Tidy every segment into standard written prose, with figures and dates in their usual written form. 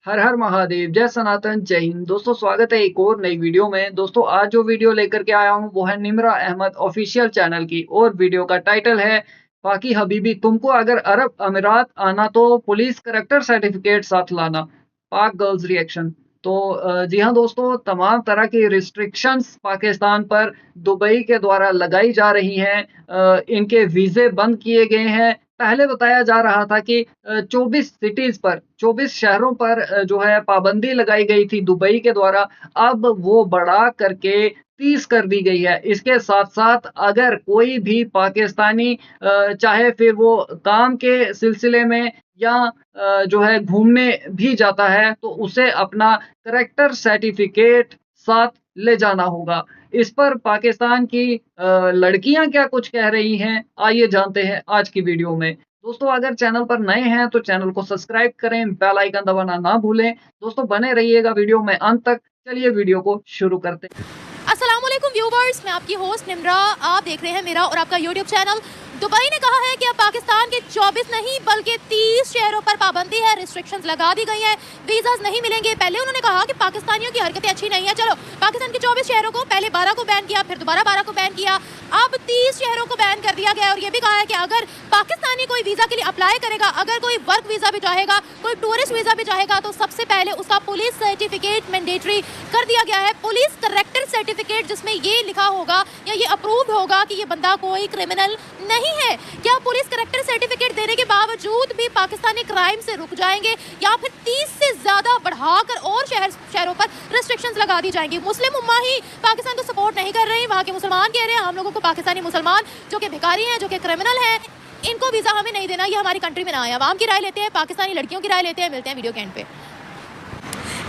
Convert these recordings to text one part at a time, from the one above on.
हर हर महादेव, जय सनातन, जय हिंद। दोस्तों स्वागत है एक और नई वीडियो में। दोस्तों आज जो वीडियो लेकर के आया हूँ वो है निम्रा अहमद ऑफिशियल चैनल की और वीडियो का टाइटल है पाकी हबीबी तुमको अगर अरब अमीरात आना तो पुलिस करैक्टर सर्टिफिकेट साथ लाना। पाक गर्ल्स रिएक्शन। तो जी हाँ दोस्तों, तमाम तरह की रिस्ट्रिक्शंस पाकिस्तान पर दुबई के द्वारा लगाई जा रही हैं। इनके वीज़े बंद किए गए हैं। पहले बताया जा रहा था कि 24 सिटीज़ पर 24 शहरों पर जो है पाबंदी लगाई गई थी दुबई के द्वारा। अब वो बढ़ा करके 30 कर दी गई है। इसके साथ-साथ अगर कोई भी पाकिस्तानी चाहे फिर वो काम के सिलसिले में या जो है घूमने भी जाता है तो उसे अपना करैक्टर सर्टिफ़िकेट साथ ले जाना होगा। इस पर पाकिस्तान की लड़कियाँ क्या कुछ कह रही हैं, आइए जानते हैं आज की वीडियो में। दोस्तों अगर चैनल पर नए हैं तो चैनल को सब्सक्राइब करें, बेल आइकन दबाना ना भूलें। दोस्तों बने रहिएगा वीडियो में अंत तक। चलिए वीडियो को शुरू करते हैं। अस्सलाम वालेकुम व्यूवर्स, मैं आपकी होस्ट निम्रा। आप देख रहे हैं मेरा और आपका यूट्यूब चैनल। दुबई ने कहा है कि अब पाकिस्तान के 24 नहीं बल्कि 30 शहरों पर पाबंदी है, रिस्ट्रिक्शंस लगा दी गई हैं, वीज़ास नहीं मिलेंगे। पहले उन्होंने कहा कि पाकिस्तानियों की हरकतें अच्छी नहीं है, चलो पाकिस्तान के 24 शहरों को पहले 12 को बैन किया, फिर दोबारा 12 को बैन किया, अब 30 शहरों को बैन कर दिया गया। और ये भी कहा है कि अगर पाकिस्तानी कोई वीज़ा के लिए अप्लाई करेगा, अगर कोई वर्क वीज़ा भी चाहेगा, कोई टूरिस्ट वीज़ा भी चाहेगा, तो सबसे पहले उसका पुलिस सर्टिफिकेट मैंडेटरी कर दिया गया है। पुलिस करैक्टर सर्टिफिकेट, जिसमें ये लिखा होगा या ये अप्रूव्ड होगा कि ये बंदा कोई क्रिमिनल नहीं है। क्या पुलिस करैक्टर सर्टिफिकेट देने के बावजूद भी पाकिस्तानी क्राइम से रुक जाएंगे या फिर 30 से ज़्यादा बढ़ाकर और शहरों पर रिस्ट्रिक्शंस लगा दी जाएंगी? मुस्लिम उम्मा ही पाकिस्तान को सपोर्ट नहीं कर रही, वहाँ के मुसलमान कह रहे हैं हम लोगों को पाकिस्तानी मुसलमान जो कि भिखारी हैं, जो कि क्रिमिनल हैं, इनको वीज़ा हमें नहीं देना, ये हमारी कंट्री में ना आए। आवाम की राय लेते हैं, पाकिस्तानी लड़कियों की राय लेते हैं। मिलते हैं वीडियो के एंड पे।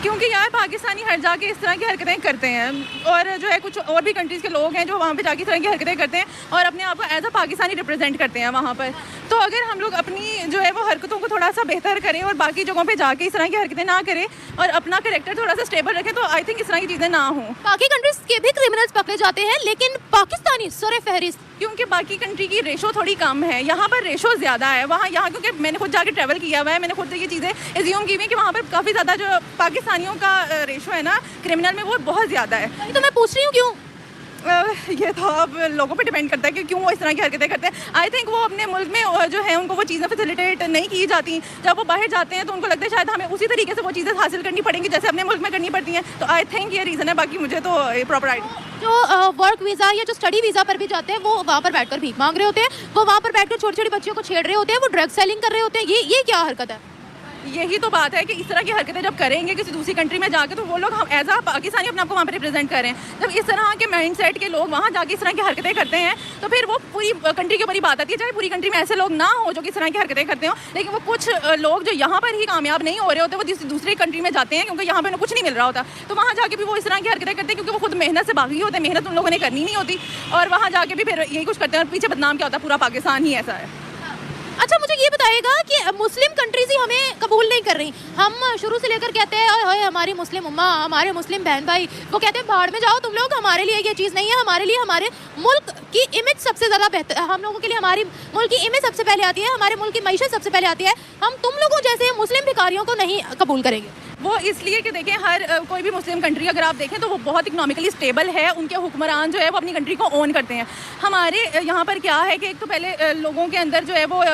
क्योंकि यार पाकिस्तानी हर जाके इस तरह की हरकतें करते हैं और जो है कुछ और भी कंट्रीज़ के लोग हैं जो वहाँ पे जाके इस तरह की हरकतें करते हैं और अपने आप को एज अ पाकिस्तानी रिप्रेजेंट करते हैं वहाँ पर। तो अगर हम लोग अपनी जो है वो हरकतों को थोड़ा सा बेहतर करें और बाकी जगहों पे जाके इस तरह की हरकतें ना करें और अपना कैरेक्टर थोड़ा सा स्टेबल रखें, तो आई थिंक इस तरह की चीज़ें ना हों। बाकी कंट्रीज के भी क्रिमिनल्स पकड़े जाते हैं, लेकिन पाकिस्तानी सरे फहरिस्त, क्योंकि बाकी कंट्री की रेशो थोड़ी कम है, यहाँ पर रेशो ज़्यादा है। यहाँ क्योंकि मैंने खुद जाके ट्रैवल किया हुआ है, मैंने खुद ये चीज़ें एज्यूम की हुई कि वहाँ पर काफ़ी ज़्यादा जो पाकिस्तानियों का रेशो है ना क्रिमिनल में, वो बहुत ज़्यादा है। तो मैं पूछ रही हूँ क्यों? ये तो अब लोगों पे डिपेंड करता है कि क्यों वो इस तरह की हरकतें करते हैं। आई थिंक वो अपने मुल्क में जो है उनको वो चीज़ें फैसिलिटेट नहीं की जाती। जब वो बाहर जाते हैं तो उनको लगता है शायद हमें उसी तरीके से वो चीज़ें हासिल करनी पड़ेंगी जैसे अपने मुल्क में करनी पड़ती हैं। तो आई थिंक ये रीज़न है, बाकी मुझे तो प्रॉपर आइडिया। जो वर्क वीज़ा या जो स्टडी वीज़ा पर भी जाते हैं वो वहाँ पर बैठकर भीख मांग रहे होते हैं, वो वहाँ पर बैठकर छोटी छोटी बच्चियों को छेड़ रहे होते हैं, वो ड्रग सेलिंग कर रहे होते हैं। ये क्या हरकत है? यही तो बात है कि इस तरह की हरकतें जब करेंगे किसी दूसरी कंट्री में जाके, तो वो लोग हम एज आ पाकिस्तानी अपने आपको वहाँ पर रिप्रेजेंट कर रहे हैं। जब इस तरह के माइंडसेट के लोग वहाँ जाके इस तरह की हरकतें करते हैं तो फिर वो पूरी कंट्री के ऊपर ही बात आती है। चाहे पूरी कंट्री में ऐसे लोग ना हो जो कि इस तरह की हरकतें करते हो, लेकिन वो कुछ लोग जो यहाँ पर ही कामयाब नहीं हो रहे होते, वो दूसरी कंट्री में जाते हैं क्योंकि यहाँ पर उन्हें कुछ नहीं मिल रहा होता, तो वहाँ जाके भी वो इस तरह की हरकतें करते हैं क्योंकि वो खुद मेहनत से भागी होते हैं, मेहनत उन लोगों ने करनी नहीं होती और वहाँ जाके भी फिर यही कुछ करते हैं और पीछे बदनाम क्या होता है, पूरा पाकिस्तान ही ऐसा है। अच्छा, मुझे ये बताइएगा कि मुस्लिम कंट्रीज ही हमें कबूल नहीं कर रही। हम शुरू से लेकर कहते हैं ओए हमारी मुस्लिम उम्मा, हमारे मुस्लिम बहन भाई, वो कहते हैं भाड़ में जाओ तुम लोग, हमारे लिए ये चीज़ नहीं है। हमारे लिए हमारे मुल्क की इमेज सबसे ज़्यादा बेहतर, हम लोगों के लिए हमारी मुल्क की इमेज सबसे पहले आती है, हमारे मुल्क की मईशत सबसे पहले आती है। हम तुम लोगों जैसे मुस्लिम भिखारियों को नहीं कबूल करेंगे। वो इसलिए कि देखें हर कोई भी मुस्लिम कंट्री अगर आप देखें तो वो बहुत इकोनॉमिकली स्टेबल है, उनके हुक्मरान जो है वो अपनी कंट्री को ओन करते हैं। हमारे यहाँ पर क्या है कि एक तो पहले लोगों के अंदर जो है वो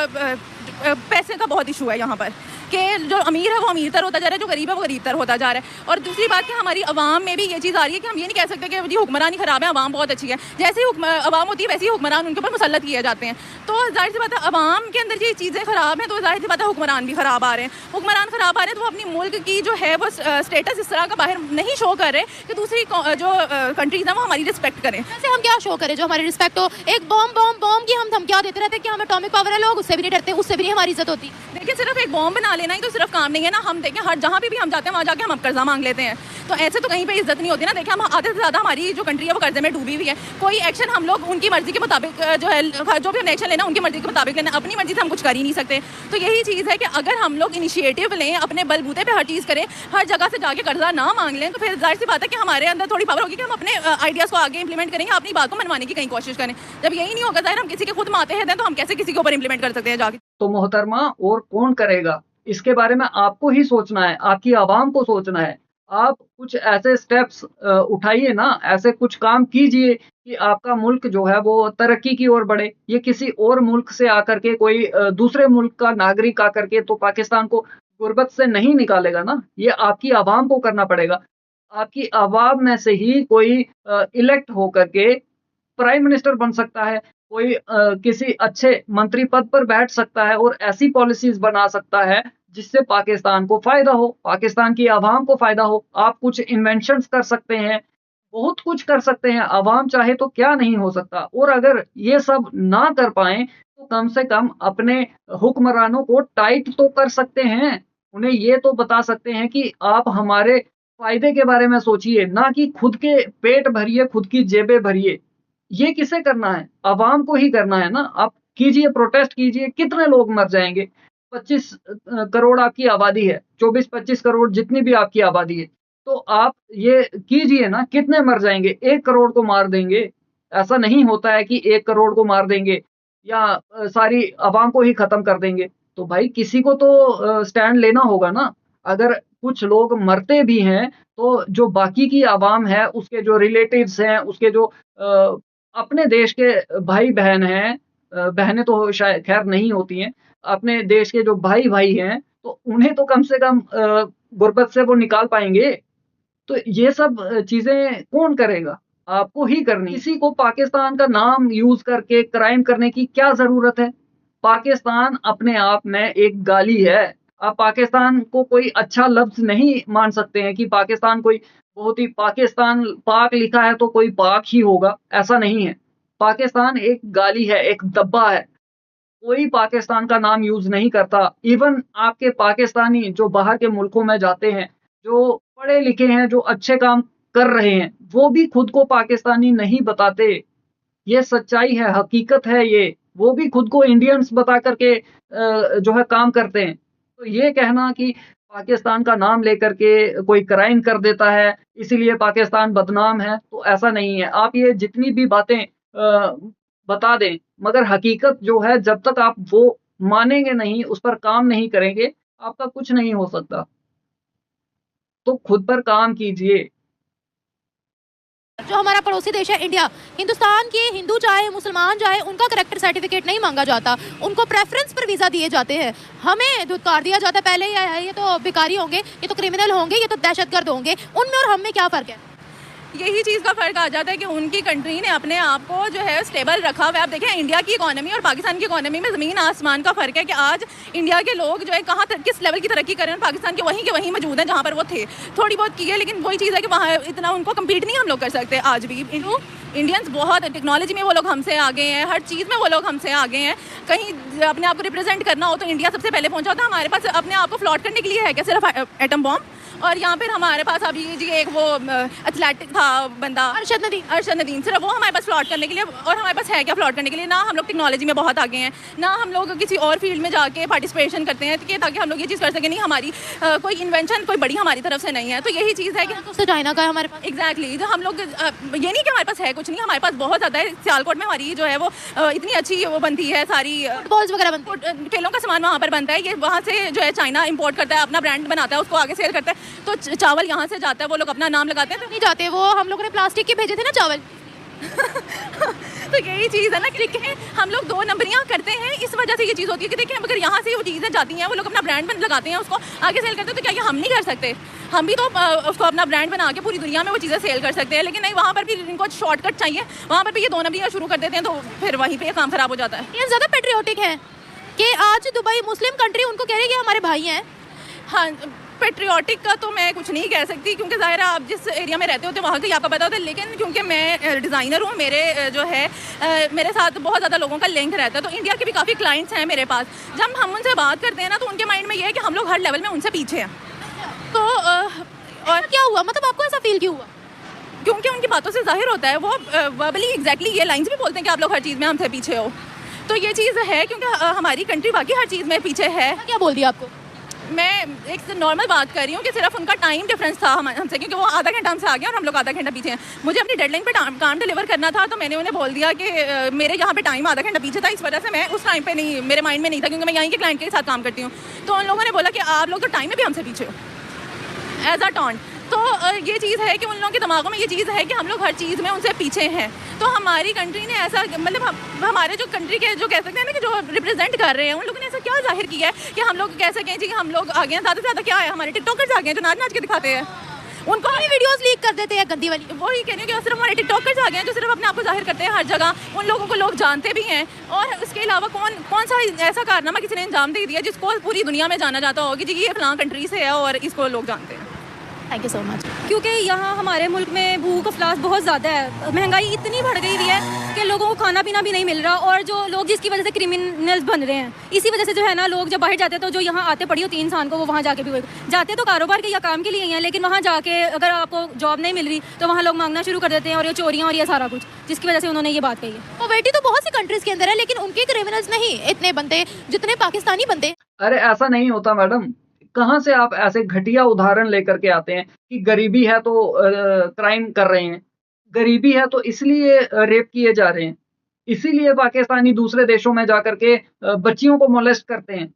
पैसे का बहुत इशू है यहाँ पर, कि जो अमीर है वो अमीर तर होता जा रहा है, जो गरीब है वो गरीब तर होता जा रहा है। और दूसरी बात कि हमारी आवाम में भी ये चीज़ आ रही है कि हम ये नहीं कह सकते कि जी हुक्मरानी ख़राब है, आवाम बहुत अच्छी है। जैसे ही आवाम होती है वैसे ही हुक्मरान उनके ऊपर मुसल्लत किए जाते हैं। तो जाहिर सी बात है आवाम के अंदर ये चीज़ें ख़राब हैं, तो जाहिर सी बात है हुक्मरान भी ख़राब आ रहे हैं। हुक्मरान ख़राब आ रहे हैं तो वो अपनी मुल्क की जो है वो स्टेटस इस तरह का बाहर नहीं शो कर रहे कि दूसरी जो कंट्रीज़ हैं वो हमारी रिस्पेक्ट करें। वैसे हम क्या शो करें जो हमारी रिस्पेक्ट हो? एक बॉम्ब की हम धमकियाँ देते रहते हैं कि हम एटॉमिक पावर है, लोग उससे भी नहीं डरते, उससे भी नहीं हमारी इज्जत होती। लेकिन सिर्फ एक बॉम्ब बना लेना ही तो सिर्फ काम नहीं है ना। हम देखें हर जहाँ पे भी हम जाते हैं वहाँ जाके हम अब कर्जा मांग लेते हैं, तो ऐसे तो कहीं पे इज्जत नहीं होती ना। देखें हम आधे से ज़्यादा हमारी जो कंट्री है वो कर्जे में डूबी हुई है। कोई एक्शन हम लोग उनकी मर्जी के मुताबिक जो है, जो भी हम एक्शन लेना उनकी मर्जी के मुताबिक लेना, अपनी मर्जी से हम कुछ कर ही नहीं सकते। तो यही चीज़ है कि अगर हम लोग इनिशिएटिव लें, अपने बलबूते पे हर चीज़ करें, हर जगह से जाके कर्जा ना मांग लें, तो फिर जाहिर सी बात है कि हमारे अंदर थोड़ी पावर होगी कि हम अपने आइडियाज़ को आगे इंप्लीमेंट करेंगे, अपनी बात को मनवाने की कहीं कोशिश करें। जब यही नहीं होगा, जाहिर हम किसी के खुद माते हैं तो हम कैसे किसी के ऊपर इंप्लीमेंट कर सकते हैं जाके। तो मोहतरमा और कौन करेगा? इसके बारे में आपको ही सोचना है, आपकी आवाम को सोचना है। आप कुछ ऐसे स्टेप्स उठाइए ना, ऐसे कुछ काम कीजिए कि आपका मुल्क जो है वो तरक्की की ओर बढ़े। ये किसी और मुल्क से आकर के कोई दूसरे मुल्क का नागरिक आकर के तो पाकिस्तान को गुर्बत से नहीं निकालेगा ना, ये आपकी आवाम को करना पड़ेगा। आपकी आवाम में से ही कोई इलेक्ट होकर के प्राइम मिनिस्टर बन सकता है, कोई किसी अच्छे मंत्री पद पर बैठ सकता है और ऐसी पॉलिसीज़ बना सकता है जिससे पाकिस्तान को फ़ायदा हो, पाकिस्तान की आवाम को फ़ायदा हो। आप कुछ इन्वेंशंस कर सकते हैं, बहुत कुछ कर सकते हैं, आवाम चाहे तो क्या नहीं हो सकता। और अगर ये सब ना कर पाएँ, तो कम से कम अपने हुक्मरानों को टाइट तो कर सकते हैं। उन्हें ये तो बता सकते हैं कि आप हमारे फ़ायदे के बारे में सोचिए, ना कि खुद के पेट भरिए, खुद की जेबें भरिए। ये किसे करना है? आवाम को ही करना है ना। आप कीजिए, प्रोटेस्ट कीजिए, कितने लोग मर जाएँगे? 25 करोड़ आपकी आबादी है, 24-25 करोड़ जितनी भी आपकी आबादी है। तो आप ये कीजिए ना, कितने मर जाएँगे? 1 करोड़ को मार देंगे। ऐसा नहीं होता है कि 1 करोड़ को मार देंगे या सारी आवाम को ही खत्म कर देंगे। तो भाई किसी को तो स्टैंड लेना होगा ना। अगर कुछ लोग मरते भी हैं, तो जो बाकी की आवाम है, उसके जो रिलेटिव्स हैं, उसके जो अपने देश के भाई-बहन हैं, बहनें तो शायद खैर नहीं होती हैं, अपने देश के जो भाई-भाई हैं, तो उन्हें तो कम से कम गुर्बत से वो निकाल पाएँगे। तो ये सब चीज़ें कौन करेगा? आपको ही करनी। किसी को पाकिस्तान का नाम यूज़ करके क्राइम करने की क्या ज़रूरत है? पाकिस्तान अपने आप में एक गाली है। आप पाकिस्तान को कोई अच्छा लफ्ज़ नहीं मान सकते हैं कि पाकिस्तान कोई बहुत ही पाकिस्तान पाक लिखा है तो कोई पाक ही होगा, ऐसा नहीं है। पाकिस्तान एक गाली है, एक दब्बा है। कोई पाकिस्तान का नाम यूज़ नहीं करता। इवन आपके पाकिस्तानी जो बाहर के मुल्कों में जाते हैं, जो पढ़े-लिखे हैं, जो अच्छे काम कर रहे हैं, वो भी खुद को पाकिस्तानी नहीं बताते। ये सच्चाई है, हकीकत है ये। वो भी खुद को इंडियंस बता कर के जो है काम करते हैं। तो ये कहना कि पाकिस्तान का नाम लेकर के कोई क्राइम कर देता है, इसीलिए पाकिस्तान बदनाम है, तो ऐसा नहीं है। आप ये जितनी भी बातें बता दें, मगर हकीकत जो है जब तक आप वो मानेंगे नहीं, उस पर काम नहीं करेंगे, आपका कुछ नहीं हो सकता। तो खुद पर काम कीजिए। जो हमारा पड़ोसी देश है इंडिया, हिंदुस्तान के हिंदू चाहे मुसलमान चाहे उनका करेक्टर सर्टिफिकेट नहीं मांगा जाता, उनको प्रेफरेंस पर वीज़ा दिए जाते हैं। हमें धुतकार दिया जाता है पहले ये तो भिखारी होंगे, ये तो क्रिमिनल होंगे, ये तो दहशतगर्द होंगे। उनमें और हम में क्या फ़र्क है? यही चीज़ का फ़र्क आ जाता है कि उनकी कंट्री ने अपने आप को जो है स्टेबल रखा हुआ है। आप देखें इंडिया की इकोनॉमी और पाकिस्तान की इकोनॉमी में ज़मीन आसमान का फ़र्क है कि आज इंडिया के लोग जो है कहाँ किस लेवल की तरक्की कर रहे हैं, पाकिस्तान के वहीं मौजूद हैं जहाँ पर वो थे। थोड़ी बहुत की है, लेकिन वही चीज़ है कि वहाँ इतना उनको कम्पीट नहीं हम लोग कर सकते आज भी। इंडियंस बहुत टेक्नोलॉजी में वो लोग हमसे आगे हैं, हर चीज़ में वो लोग हमसे आगे हैं। कहीं अपने आप को रिप्रेजेंट करना हो तो इंडिया सबसे पहले पहुँचा होता है। हमारे पास अपने आप को फ्लॉट करने के लिए है क्या सिर्फ एटम बॉम्ब? और यहाँ पर हमारे पास अभी जी एक वो एथलेटिक था बंदा अरशद नदीम, सिर्फ वो हमारे पास फ्लॉट करने के लिए। और हमारे पास है क्या फ्लॉट करने के लिए? ना हम लोग टेक्नोलॉजी में बहुत आगे हैं, ना हम लोग किसी और फील्ड में जाके पार्टिसिपेशन करते हैं कि ताकि हम लोग ये चीज़ कर सकें। नहीं, हमारी कोई इन्वेंशन कोई बड़ी हमारी तरफ से नहीं है। तो यही चीज़ है कि तो चाइना का है हमारे पास। एग्जैक्टली, जो हम लोग ये नहीं कि हमारे पास है कुछ नहीं, हमारे पास बहुत ज़्यादा है। सियालकोट में हमारी जो है वो इतनी अच्छी वो बनती है, सारी फुटबॉल्स वगैरह बनते हैं, खेलों का सामान वहाँ पर बनता है। ये वहाँ से जो है चाइना इंपोर्ट करता है, अपना ब्रांड बनाता है, उसको आगे सेल करता है। तो चावल यहाँ से जाता है, वो लोग अपना नाम लगाते हैं। तो नहीं जाते वो, हम लोगों ने प्लास्टिक के भेजे थे ना चावल। तो यही चीज़ है ना कि हम लोग 2 नंबरियाँ करते हैं, इस वजह से ये चीज़ होती है कि देखिए अगर यहाँ से वो चीज़ें जाती हैं, वो लोग अपना ब्रांड लगाते हैं, उसको आगे सेल करते हैं। तो क्या ये हम नहीं कर सकते? हम भी तो उसको अपना ब्रांड बना के पूरी दुनिया में वो चीज़ें सेल कर सकते हैं। लेकिन नहीं, वहाँ पर भी इनको शॉर्टकट चाहिए, वहाँ पर भी ये 2 नंबरियाँ शुरू कर देते हैं, तो फिर वहीं पर काम ख़राब हो जाता है। ये ज़्यादा पेट्रियोटिक है कि आज दुबई मुस्लिम कंट्री उनको कह रही है कि हमारे भाई हैं। हाँ, पेट्रियाटिक का तो मैं कुछ नहीं कह सकती, क्योंकि ज़ाहिर है आप जिस एरिया में रहते होते वहाँ का आपको पता होता है। लेकिन क्योंकि मैं डिज़ाइनर हूँ, मेरे जो है मेरे साथ बहुत ज़्यादा लोगों का लिंक रहता है, तो इंडिया के भी काफ़ी क्लाइंट्स हैं मेरे पास। जब हम उनसे बात करते हैं ना, तो उनके माइंड में ये है कि हम लोग हर लेवल में उनसे पीछे हैं। तो और क्या हुआ, मतलब आपको ऐसा फील क्यों हुआ? क्योंकि उनकी बातों से जाहिर होता है, वो वर्बली एग्जैक्टली ये लाइन्स भी बोलते हैं कि आप लोग हर चीज़ में हमसे पीछे हो। तो ये चीज़ है, क्योंकि हमारी कंट्री बाकी हर चीज़ में पीछे है। क्या बोल दिया आपको? मैं एक नॉर्मल बात कर रही हूँ कि सिर्फ उनका टाइम डिफरेंस था हमसे, क्योंकि वो आधा घंटा हमसे आगे और हम लोग आधा घंटा पीछे हैं। मुझे अपनी डेडलाइन पे काम डिलीवर करना था, तो मैंने उन्हें बोल दिया कि मेरे यहाँ पे टाइम आधा घंटा पीछे था, इस वजह से मैं उस टाइम पे नहीं, मेरे माइंड में नहीं था, क्योंकि मैं यहीं के क्लाइंट के साथ काम करती हूँ। तो उन लोगों ने बोला कि आप लोग तो टाइम में भी हमसे पीछे हो एज अ टॉन्ट। तो ये चीज़ है कि उन लोगों के दिमागों में ये चीज़ है कि हम लोग हर चीज़ में उनसे पीछे हैं। तो हमारी कंट्री ने ऐसा, मतलब हमारे जो कंट्री के जो कह सकते हैं ना कि जो रिप्रेजेंट कर रहे हैं, उन लोगों ने ऐसा क्या जाहिर किया है कि हम लोग कह सकें जी हम लोग आगे हैं। ज़्यादा से ज़्यादा क्या है, हमारे टिकटॉकर्स आगे हैं जो नाच नाच के दिखाते हैं, उनको भी वीडियोस लीक कर देते हैं गंदी वाली। वही कह रही हूँ कि सिर्फ हमारे टिकटॉकर्स आ गए हैं जो सिर्फ अपने आप को जाहिर करते हैं हर जगह। उन लोगों को लोग जानते भी हैं, और उसके अलावा कौन सा ऐसा कारनामा किसी ने अंजाम दे दिया जिसको पूरी दुनिया में जाना जाता होगा कि जी ये फलां कंट्री से है और इसको लोग जानते हैं। Thank you so much. क्योंकि यहाँ हमारे मुल्क में भूख अफलास बहुत ज़्यादा है, महंगाई इतनी बढ़ गई हुई है कि लोगों को खाना पीना भी नहीं मिल रहा, और जो लोग जिसकी वजह से क्रिमिनल्स बन रहे हैं, इसी वजह से जो है ना लोग जब बाहर जाते हैं तो जो यहाँ आते पड़ी होती है इंसान को, वो वहाँ जाके भी जाते तो कारोबार के या काम के लिए ही हैं, लेकिन वहाँ जाके अगर आपको जॉब नहीं मिल रही तो वहाँ लोग मांगना शुरू कर देते हैं, और ये चोरियाँ और ये सारा कुछ, जिसकी वजह से उन्होंने ये बात कही है। पॉवर्टी तो बहुत सी कंट्रीज के अंदर है, लेकिन उनके क्रिमिनल्स नहीं इतने बनते जितने पाकिस्तानी बनते। अरे ऐसा नहीं होता मैडम, कहाँ से आप ऐसे घटिया उदाहरण लेकर के आते हैं कि गरीबी है तो क्राइम कर रहे हैं, गरीबी है तो इसलिए रेप किए जा रहे हैं, इसीलिए पाकिस्तानी दूसरे देशों में जाकर के बच्चियों को मोलेस्ट करते हैं।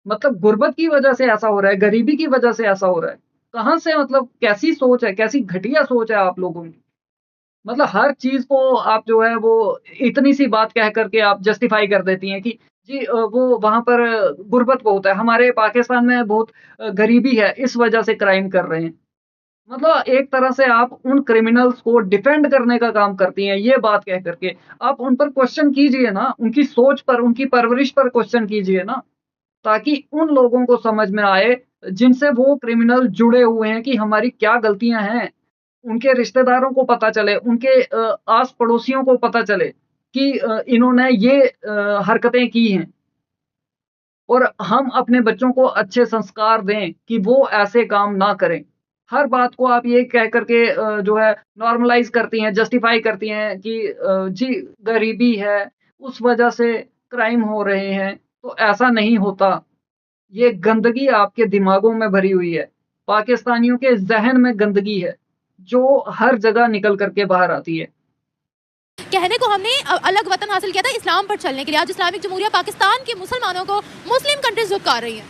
मतलब गुर्बत की वजह से ऐसा हो रहा है, गरीबी की वजह से ऐसा हो रहा है। कहाँ से, मतलब कैसी सोच है, कैसी घटिया सोच है आप लोगों की। मतलब हर चीज को आप जो है वो इतनी सी बात कह करके आप जस्टिफाई कर देती हैं कि जी वो वहां पर गुर्बत बहुत है, हमारे पाकिस्तान में बहुत गरीबी है, इस वजह से क्राइम कर रहे हैं। मतलब एक तरह से आप उन क्रिमिनल्स को डिफेंड करने का काम करती हैं, ये बात कह करके। आप उन पर क्वेश्चन कीजिए ना, उनकी सोच पर, उनकी परवरिश पर क्वेश्चन कीजिए ना, ताकि उन लोगों को समझ में आए जिनसे वो क्रिमिनल जुड़े हुए हैं कि हमारी क्या गलतियां हैं। उनके रिश्तेदारों को पता चले, उनके आस पड़ोसियों को पता चले कि इन्होंने ये हरकतें की हैं, और हम अपने बच्चों को अच्छे संस्कार दें कि वो ऐसे काम ना करें। हर बात को आप ये कह करके जो है नॉर्मलाइज करती हैं, जस्टिफाई करती हैं कि जी गरीबी है, उस वजह से क्राइम हो रहे हैं। तो ऐसा नहीं होता, ये गंदगी आपके दिमागों में भरी हुई है, पाकिस्तानियों के जहन में गंदगी है जो हर जगह निकल करके बाहर आती है। कहने को हमने अलग वतन हासिल किया था इस्लाम पर चलने के लिए, आज इस्लामिक जमहूरिया पाकिस्तान के मुसलमानों को मुस्लिम कंट्रीज झुका रही हैं।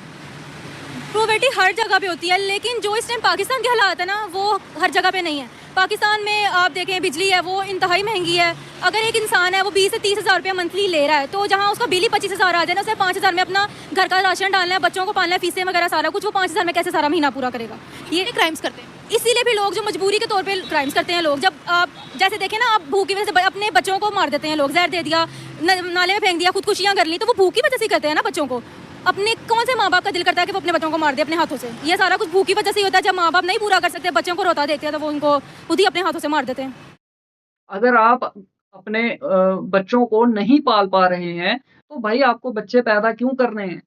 पॉवर्टी हर जगह पे होती है, लेकिन जो इस टाइम पाकिस्तान के हालात है ना वो हर जगह पे नहीं है। पाकिस्तान में आप देखें बिजली है वो इंतहाई महंगी है। अगर एक इंसान है वो 20 से 30 हज़ार रुपया मंथली ले रहा है, तो जहाँ उसका बिल ही 25 हज़ार आ जाए ना, उसे 5 हज़ार में अपना घर का राशन डालना है, बच्चों को पालना है, फीसें वगैरह सारा कुछ, वो 5 हज़ार में कैसे सारा महीना पूरा करेगा। ये क्राइम्स करते हैं, इसीलिए भी लोग जो मजबूरी के तौर पे क्राइम्स करते हैं लोग। जब आप जैसे देखें ना, आप भूख की वजह से अपने बच्चों को मार देते हैं लोग, जहर दे दिया, नाले में फेंक दिया, खुदकुशियाँ कर ली, तो वो भूख की वजह से करते हैं ना बच्चों को। अपने कौन से माँ बाप का दिल करता है कि वो अपने बच्चों को मार दे अपने हाथों से? ये सारा कुछ भूख की वजह से ही होता है। जब माँ बाप नहीं पूरा कर सकते, बच्चों को रोता देखते हैं, तो वो उनको खुद ही अपने हाथों से मार देते हैं। अगर आप अपने बच्चों को नहीं पाल पा रहे हैं तो भाई आपको बच्चे पैदा क्यों करने हैं?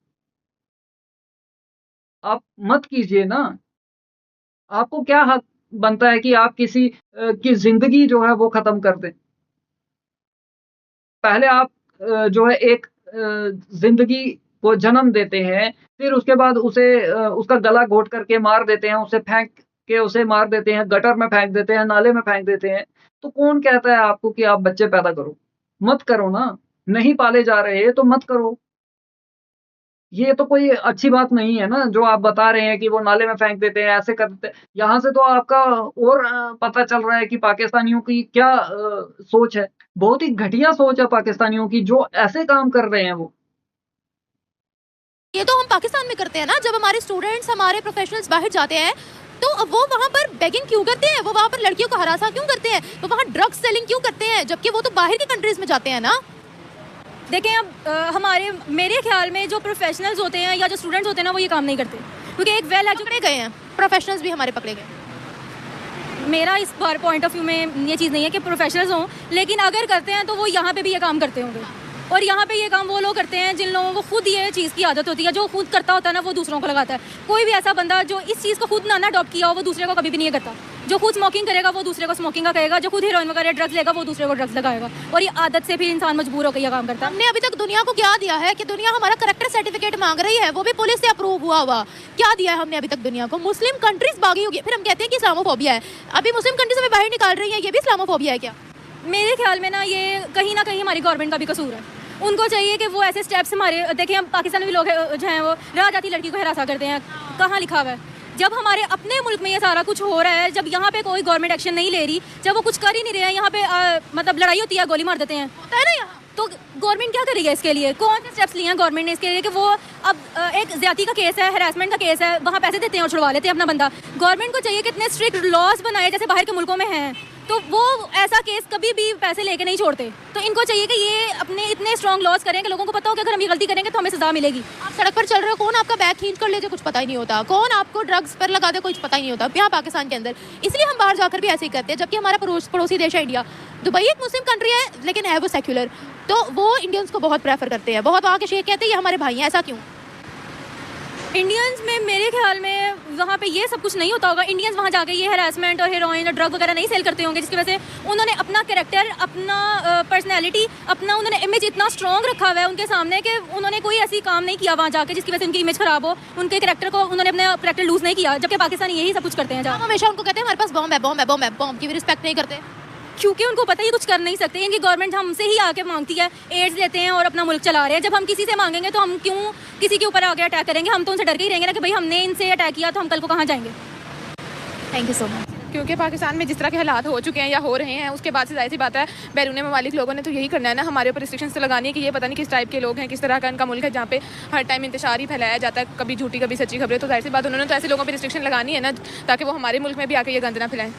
आप मत कीजिए ना। आपको क्या हक बनता है कि आप किसी की जिंदगी जो है वो खत्म कर दें? पहले आप जो है एक जिंदगी को जन्म देते हैं, फिर उसके बाद उसे उसका गला घोट करके मार देते हैं, उसे फेंक के उसे मार देते हैं, गटर में फेंक देते हैं, नाले में फेंक देते हैं। तो कौन कहता है आपको कि आप बच्चे पैदा करो? मत करो ना। नहीं पाले जा रहे तो मत करो। ये तो कोई अच्छी बात नहीं है ना जो आप बता रहे हैं कि वो नाले में फेंक देते हैं, ऐसे कर देते हैं। यहाँ से तो आपका और पता चल रहा है कि पाकिस्तानियों की क्या सोच है। बहुत ही घटिया सोच है पाकिस्तानियों की जो ऐसे काम कर रहे हैं वो। ये तो हम पाकिस्तान में करते हैं ना, जब हमारे स्टूडेंट्स, हमारे प्रोफेशनल्स बाहर जाते हैं तो वो वहाँ पर बेगिंग क्यों करते हैं? वो वहाँ पर लड़कियों को हरासा क्यों करते हैं? वो वहाँ ड्रग्स सेलिंग क्यों करते हैं? जबकि वो तो बाहर की कंट्रीज में जाते हैं ना। देखें अब मेरे ख्याल में जो प्रोफेशनल्स होते हैं या जो स्टूडेंट्स होते हैं ना, वो ये काम नहीं करते, क्योंकि एक वेल पकड़े गए हैं, प्रोफेशनल्स भी हमारे पकड़े गए। मेरा इस बार पॉइंट ऑफ व्यू में ये चीज़ नहीं है कि प्रोफेशनल्स हों, लेकिन अगर करते हैं तो वो यहाँ पे भी ये काम करते होंगे। और यहाँ पे ये काम वो लोग करते हैं जिन लोगों को खुद ये चीज़ की आदत होती है। जो खुद करता होता है ना वो दूसरों को लगाता है। कोई भी ऐसा बंदा जो इस चीज़ को खुद ना अडॉप्ट किया हो वो दूसरे को कभी भी नहीं करता। जो खुद स्मोकिंग करेगा वो दूसरे को स्मोकिंग का कहेगा, जो खुद हीरोइन वगैरह ड्रग्स लेगा वो दूसरे को ड्रग्स लगाएगा, और ये आदत से फिर इंसान मजबूर होकर यह काम करता है। हमने अभी तक दुनिया को क्या दिया है कि दुनिया हमारा करेक्टर सर्टिफिकेट मांग रही है, वो भी पुलिस से अप्रूव हुआ क्या दिया है हमने अभी तक दुनिया को? मुस्लिम कंट्रीज बागी होगी, फिर हम कहते हैं कि इस्लामोफोबिया है। अभी मुस्लिम कंट्रीज हमें बाहर निकाल रही है, ये भी इस्लामोफोबिया है क्या? मेरे ख्याल में ना कहीं हमारी गवर्नमेंट का भी कसूर है। उनको चाहिए कि वो ऐसे स्टेप्स हमारे, देखिए हम पाकिस्तान में भी लोग जो हैं वो राह जाती लड़की को हरासा करते हैं, कहाँ लिखा हुआ है? जब हमारे अपने मुल्क में ये सारा कुछ हो रहा है, जब यहाँ पे कोई गवर्नमेंट एक्शन नहीं ले रही, जब वो कुछ कर ही नहीं रहे हैं, यहाँ पे मतलब लड़ाई होती है, गोली मार देते हैं, होता है ना यहाँ, तो गवर्नमेंट क्या करेगी इसके लिए? कौन से स्टेप्स लिए हैं गवर्नमेंट ने इसके लिए कि वो अब एक ज्यादती का केस है, हरासमेंट का केस है, वहाँ पैसे देते हैं और छुड़वा लेते हैं अपना बंदा। गवर्नमेंट को चाहिए कि इतने स्ट्रिक्ट लॉज बनाए जैसे बाहर के मुल्कों में हैं, तो वो ऐसा केस कभी भी पैसे लेके नहीं छोड़ते। तो इनको चाहिए कि ये अपने इतने स्ट्रॉन्ग लॉज करें कि लोगों को पता हो कि अगर हम ये गलती करेंगे तो हमें सजा मिलेगी। आप सड़क पर चल रहे हो, कौन आपका बैग खींच कर ले जाए कुछ पता ही नहीं होता, कौन आपको ड्रग्स पर लगा दे कुछ पता ही नहीं होता यहाँ पाकिस्तान के अंदर। इसलिए हम बाहर जाकर भी ऐसे ही करते हैं, जबकि हमारा पड़ोसी देश है इंडिया। दुबई एक मुस्लिम कंट्री है लेकिन है वो सेक्युलर, तो वो इंडियंस को बहुत प्रेफर करते हैं, बहुत वहाँ के शेख कहते हैं ये हमारे भाई हैं। ऐसा क्यों? इंडियंस में मेरे ख्याल में वहाँ पे ये सब कुछ नहीं होता होगा। इंडियंस वहाँ जाके ये हरासमेंट और हेरोइन और ड्रग वगैरह नहीं सेल करते होंगे, जिसकी वजह से उन्होंने अपना कैरेक्टर, अपना पर्सनैलिटी, अपना उन्होंने इमेज इतना स्ट्रॉन्ग रखा हुआ है उनके सामने कि उन्होंने कोई ऐसी काम नहीं किया वहाँ जाके जिसकी वजह से उनकी इमेज खराब हो, उनके कैरेक्टर को उन्होंने अपना कैरेक्टर लूज नहीं किया। जबकि पाकिस्तानी यही सब कुछ करते हैं। हम हमेशा उनको कहते हैं हमारे पास बॉम्ब है, बॉम्ब है, बॉम्ब है, बॉम्ब की भी रिस्पेक्ट नहीं करते, क्योंकि उनको पता है ये कुछ कर नहीं सकते। इनकी गवर्नमेंट हमसे ही आके मांगती है, एड्स लेते हैं और अपना मुल्क चला रहे हैं। जब हम किसी से मांगेंगे तो हम क्यों किसी के ऊपर आगे अटैक करेंगे? हम तो उनसे डर के ही रहेंगे ना कि भाई हमने इनसे अटैक किया तो हम कल को कहाँ जाएंगे। Thank you so much. क्योंकि पाकिस्तान में जिस तरह के हालात हो चुके हैं या हो रहे हैं, उसके बाद से जाहिर सी बात है बैरून ममालिक लोगों ने तो यही करना है ना, हमारे ऊपर रिस्ट्रिक्शंस तो लगानी है कि ये पता नहीं किस टाइप के लोग हैं, किस तरह का इनका मुल्क है जहाँ पे हर टाइम इंतशार ही फैलाया जाता है, कभी झूठी कभी सच्ची खबरें। तो जाहिर सी बात उन्होंने तो ऐसे लोगों पर रिस्ट्रिक्शन लगानी है ना, ताकि वो हमारे मुल्क में भी आके ये गंद ना फैलाएं।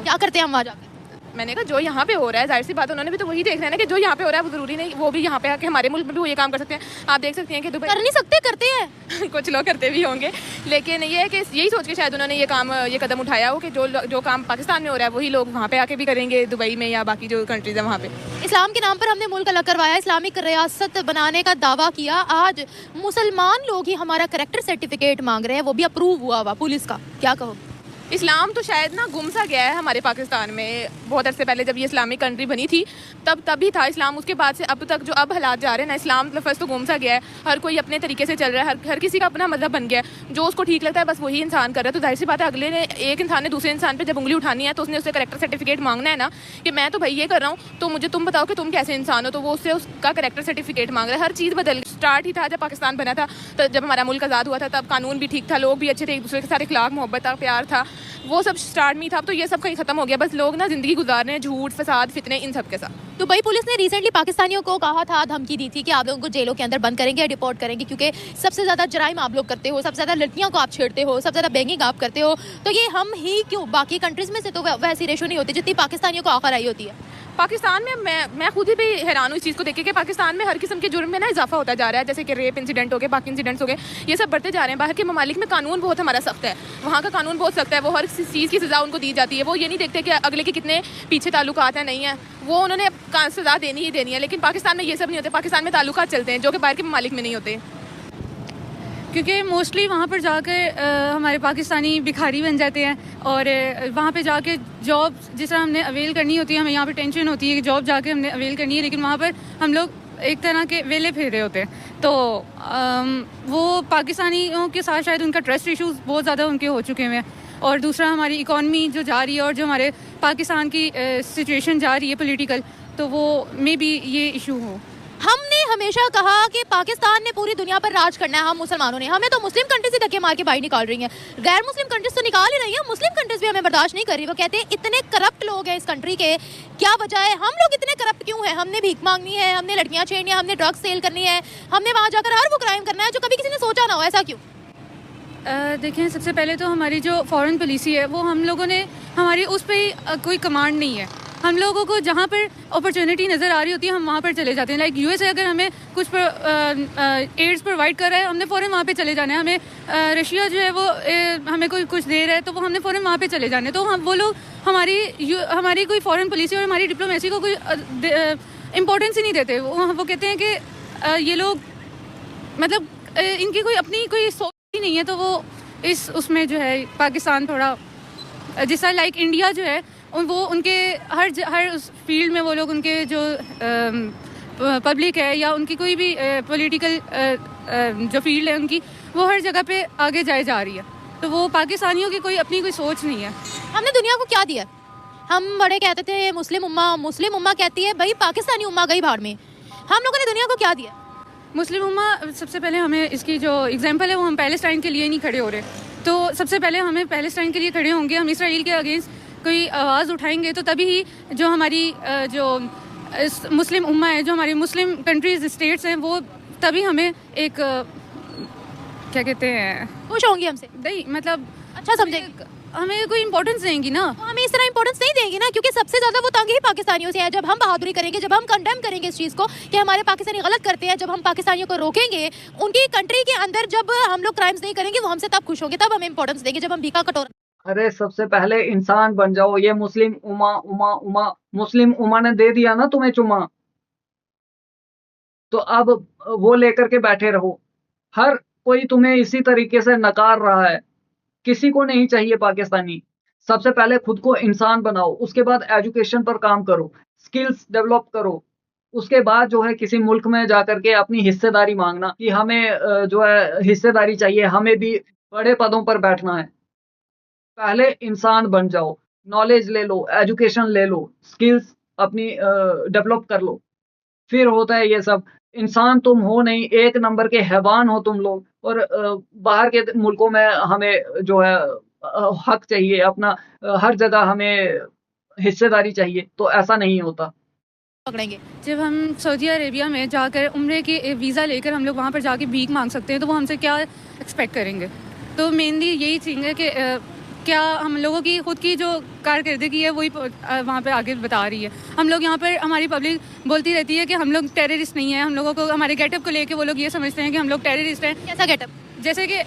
क्या करते हैं हम वहाँ जाकर? मैंने कहा जो यहाँ पे हो रहा है, जाहिर सी बात उन्होंने भी तो वही देखना है ना कि जो यहाँ पे हो रहा है वो जरूरी नहीं वो भी यहाँ पे आके हमारे मुल्क में भी वो ये काम कर सकते हैं। आप देख सकते हैं कि दुबई कर नहीं सकते, करते हैं कुछ लोग करते भी होंगे, लेकिन ये है कि यही सोच के शायद उन्होंने ये कदम उठाया हो कि जो काम पाकिस्तान में हो रहा है वही लोग वहाँ पे आके भी करेंगे, दुबई में या बाकी जो कंट्रीज है वहाँ पे। इस्लाम के नाम पर हमने मुल्क अलग करवाया, इस्लामिक रियासत बनाने का दावा किया, आज मुसलमान लोग ही हमारा करेक्टर सर्टिफिकेट मांग रहे हैं, वो भी अप्रूव हुआ पुलिस का। क्या कहो? इस्लाम तो शायद ना गुम सा गया है हमारे पाकिस्तान में। बहुत अरसे पहले जब ये इस्लामिक कंट्री बनी थी तब भी था इस्लाम, उसके बाद से अब तक जो अब हालात जा रहे हैं ना, इस्लाम लफ्ज़ तो गुम सा गया है। हर कोई अपने तरीके से चल रहा है, हर किसी का अपना मज़हब बन गया है, जो उसको ठीक लगता है बस वही इंसान कर रहा है। तो जाहिर सी बात है अगले ने एक इंसान ने दूसरे इंसान पर जब उंगली उठानी है तो उसने उससे करेक्टर सर्टिफिकेट मांगना है ना कि मैं तो भाई ये कर रहा हूँ तो मुझे तुम बताओ कि तुम कैसे इंसान हो, तो वो उससे उसका करेक्टर सर्टिफिकेट मांग रहा है। हर चीज़ बदल स्टार्ट ही था जब पाकिस्तान बना था, तो जब हमारा मुल्क आज़ाद हुआ था तब कानून भी ठीक था, लोग भी अच्छे थे, एक दूसरे के साथ इखलाक मोहब्बत था, प्यार था, वो सब स्टार्ट में था। तो ये सब कहीं खत्म हो गया, बस लोग ना जिंदगी गुजार रहे हैं झूठ, फसाद, फितने, इन सब के साथ। दुबई पुलिस ने रिसेंटली पाकिस्तानियों को कहा था, धमकी दी थी कि आप लोगों को जेलों के अंदर बंद करेंगे या डिपोर्ट करेंगे, क्योंकि सबसे ज्यादा जराइम आप लोग करते हो, सबसे ज्यादा लड़कियों को आप छेड़ते हो, सबसे ज्यादा बैंगिंग आप करते हो। तो ये हम ही क्यों, बाकी कंट्रीज में से तो वैसी रेशो नहीं होती जितनी पाकिस्तानियों को ऑफर आई होती है। पाकिस्तान में मैं खुद ही भी हैरान हूँ इस चीज़ को देख के कि पाकिस्तान में हर किस्म के जुर्म में ना इजाफा होता जा रहा है, जैसे कि रेप इंसिडेंट हो गए, बाकी इंसिडेंट्स हो गए, ये सब बढ़ते जा रहे हैं। बाहर के ममालिक में कानून बहुत हमारा सख्त है, वहाँ का कानून बहुत सख्त है, वो हर चीज़ की सज़ा उनको दी जाती है। वो ये नहीं देखते कि अगले के कितने पीछे ताल्लुकात हैं, नहीं है, वो उन्होंने सज़ा देनी ही देनी है। लेकिन पाकिस्तान में ये सब नहीं होते, पाकिस्तान में ताल्लुकात चलते हैं जो कि बाहर के ममालिक में नहीं होते, क्योंकि मोस्टली वहाँ पर जाकर हमारे पाकिस्तानी भिखारी बन जाते हैं और वहाँ पे जाके जॉब जिस तरह हमने अवेल करनी होती है, हमें यहाँ पे टेंशन होती है कि जॉब जाके हमने अवेल करनी है, लेकिन वहाँ पर हम लोग एक तरह के वेले फेर रहे होते हैं। तो वो पाकिस्तानियों के साथ शायद उनका ट्रस्ट इशूज़ बहुत ज़्यादा उनके हो चुके हुए हैं, और दूसरा हमारी इकॉनमी जो जा रही है और जो हमारे पाकिस्तान की सिचुएशन जा रही है पॉलिटिकल, तो वो मे बी ये इशू हो। हमने हमेशा कहा कि पाकिस्तान ने पूरी दुनिया पर राज करना है, हम मुसलमानों ने, हमें तो मुस्लिम कंट्रीज ही धक्के मार के बाहर निकाल रही हैं, गैर मुस्लिम कंट्रीज तो निकाल ही रही हैं, मुस्लिम कंट्रीज भी हमें बर्दाश्त नहीं कर रही। वो कहते हैं इतने करप्ट लोग हैं इस कंट्री के, क्या वजह है, हम लोग इतने करप्ट क्यों हैं? हमने भीख मांगनी है, हमने लड़कियां छेड़नी है, हमने ड्रग्स सेल करनी है, हमने वहाँ जाकर हर वो क्राइम करना है जो कभी किसी ने सोचा ना हो, ऐसा क्यों? देखें, सबसे पहले तो हमारी जो फॉरेन पॉलिसी है वो हम लोगों ने, हमारी उस पर कोई कमांड नहीं है। हम लोगों को जहाँ पर अपॉर्चुनिटी नज़र आ रही होती है हम वहाँ पर चले जाते हैं। लाइक यूएसए अगर हमें कुछ एड्स प्रोवाइड कर रहा है, हमने फ़ौरन वहाँ पे चले जाना है। हमें रशिया जो है वो हमें कोई कुछ दे रहा है तो वो हमने फ़ौरन वहाँ पे चले जाना है। तो हम वो लोग हमारी कोई फॉरेन पॉलिसी और हमारी डिप्लोमेसी को कोई इम्पोर्टेंस ही नहीं देते। वो कहते हैं कि ये लोग मतलब इनकी कोई अपनी कोई सोच ही नहीं है, तो वो उसमें जो है पाकिस्तान थोड़ा जिस तरह लाइक इंडिया जो है वो उनके हर उस फील्ड में वो लोग उनके जो पब्लिक है या उनकी कोई भी पॉलिटिकल जो फील्ड है उनकी, वो हर जगह पे आगे जाए जा रही है। तो वो पाकिस्तानियों की कोई अपनी कोई सोच नहीं है। हमने दुनिया को क्या दिया? हम बड़े कहते थे मुस्लिम उम्मा कहती है भाई पाकिस्तानी उम्मा गई भाड़ में। हम लोगों ने दुनिया को क्या दिया? मुस्लिम उम्मा, सबसे पहले हमें इसकी जो एग्जांपल है वो हम पैलेस्टाइन के लिए नहीं खड़े हो रहे। तो सबसे पहले हमें पैलेस्टाइन के लिए खड़े होंगे, हम इसराइल के अगेंस्ट कोई आवाज़ उठाएंगे तो तभी ही जो हमारी जो मुस्लिम उम्मा है, जो हमारी मुस्लिम कंट्रीज स्टेट्स हैं, वो तभी हमें एक क्या कहते हैं, खुश होंगी हमसे, नहीं मतलब अच्छा समझेंगे, हमें कोई इंपॉर्टेंस देंगी ना। तो हमें इस तरह इंपॉर्टेंस नहीं देंगे ना, क्योंकि सबसे ज्यादा वो तंग ही पाकिस्तानियों से है। जब हम बहादुरी करेंगे, जब हम कंडेम करेंगे इस चीज़ को कि हमारे पाकिस्तानी गलत करते हैं, जब हम पाकिस्तानियों को रोकेंगे उनकी कंट्री के अंदर, जब हम लोग क्राइम्स नहीं करेंगे, वो हमसे तब खुश होंगे, तब हमें इंपॉर्टेंस देंगे। जब हम भीखा कटोरा, अरे सबसे पहले इंसान बन जाओ। ये मुस्लिम मुस्लिम उमा ने दे दिया ना तुम्हें चुमा, तो अब वो लेकर के बैठे रहो। हर कोई तुम्हें इसी तरीके से नकार रहा है। किसी को नहीं चाहिए पाकिस्तानी। सबसे पहले खुद को इंसान बनाओ, उसके बाद एजुकेशन पर काम करो, स्किल्स डेवलप करो। उसके बाद जो है किसी मुल्क में जाकर के अपनी हिस्सेदारी मांगना कि हमें जो है हिस्सेदारी चाहिए, हमें भी बड़े पदों पर बैठना है। पहले इंसान बन जाओ, नॉलेज ले लो, एजुकेशन ले लो, स्किल्स अपनी डेवलप कर लो, फिर होता है ये सब। इंसान तुम हो नहीं, एक नंबर के हैवान हो तुम लोग। और बाहर के मुल्कों में हमें जो है हक चाहिए अपना, हर जगह हमें हिस्सेदारी चाहिए, तो ऐसा नहीं होता। पकड़ेंगे। जब हम सऊदी अरेबिया में जाकर उम्रे के वीज़ा लेकर हम लोग वहाँ पर जाके भीख मांग सकते हैं, तो वो हमसे क्या एक्सपेक्ट करेंगे? तो मेनली यही चीज़ है कि क्या हम लोगों की खुद की जो कारकर्दगी है वही वहाँ पे आगे बता रही है। हम लोग यहाँ पर, हमारी पब्लिक बोलती रहती है कि हम लोग टेररिस्ट नहीं हैं। हम लोगों को हमारे गेटअप को लेके वो लोग ये समझते हैं कि हम लोग टेररिस्ट हैं। कैसा गेटअप? जैसे कि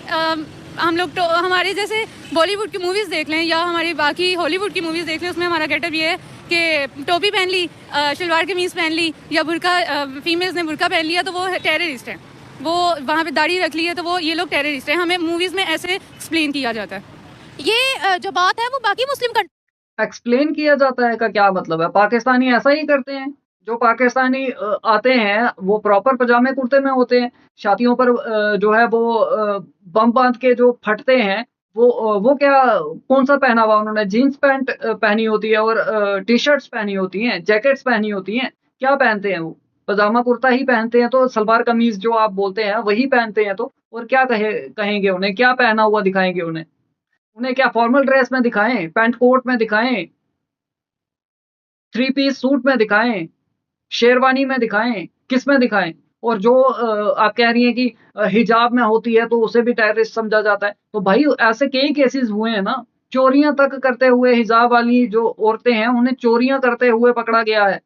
हम लोग तो हमारे जैसे बॉलीवुड की मूवीज़ देख लें या हमारी बाकी हॉलीवुड की मूवीज़ देख लें, उसमें हमारा गेटअप ये है कि टोपी पहन ली, शलवार कमीज़ पहन ली, या बुर्का, फीमेल्स ने बुर्का पहन लिया तो वो टेररिस्ट हैं। वो वहाँ पे दाढ़ी रख ली है तो वो ये लोग टेररिस्ट हैं। हमें मूवीज़ में ऐसे एक्सप्लेन किया जाता है। ये जो बात है वो बाकी मुस्लिम कंट्री एक्सप्लेन किया जाता है का क्या मतलब है? पाकिस्तानी ऐसा ही करते हैं। जो पाकिस्तानी आते हैं वो प्रॉपर पजामे कुर्ते में होते हैं। शादियों पर जो है वो बम बांध के जो फटते हैं, वो क्या, कौन सा पहना हुआ उन्होंने? जीन्स पैंट पहनी होती है और टी शर्ट्स पहनी होती हैं, जैकेट्स पहनी होती हैं। क्या पहनते हैं वो? पजामा कुर्ता ही पहनते हैं। तो सलवार कमीज जो आप बोलते हैं वही पहनते हैं। तो और क्या कहेंगे उन्हें? क्या पहना हुआ दिखाएंगे उन्हें? उन्हें क्या फॉर्मल ड्रेस में दिखाएं, पैंट कोट में दिखाएं, 3 पीस सूट में दिखाएं, शेरवानी में दिखाएं, किस में दिखाएं? और जो आप कह रही हैं कि हिजाब में होती है तो उसे भी टेररिस्ट समझा जाता है। तो भाई ऐसे कई केसेस हुए हैं ना, चोरियां तक करते हुए हिजाब वाली जो औरतें हैं उन्हें चोरियां करते हुए पकड़ा गया है।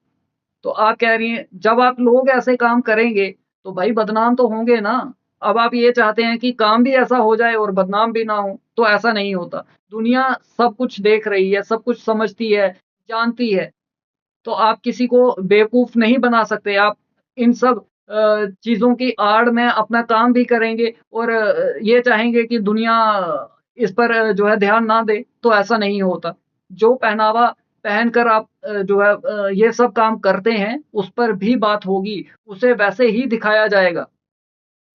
तो आप कह रही हैं जब आप लोग ऐसे काम करेंगे तो भाई बदनाम तो होंगे ना। अब आप ये चाहते हैं कि काम भी ऐसा हो जाए और बदनाम भी ना हो, तो ऐसा नहीं होता। दुनिया सब कुछ देख रही है, सब कुछ समझती है, जानती है। तो आप किसी को बेवकूफ नहीं बना सकते। आप इन सब चीजों की आड़ में अपना काम भी करेंगे और ये चाहेंगे कि दुनिया इस पर जो है ध्यान ना दे, तो ऐसा नहीं होता। जो पहनावा पहनकर आप जो है ये सब काम करते हैं, उस पर भी बात होगी, उसे वैसे ही दिखाया जाएगा।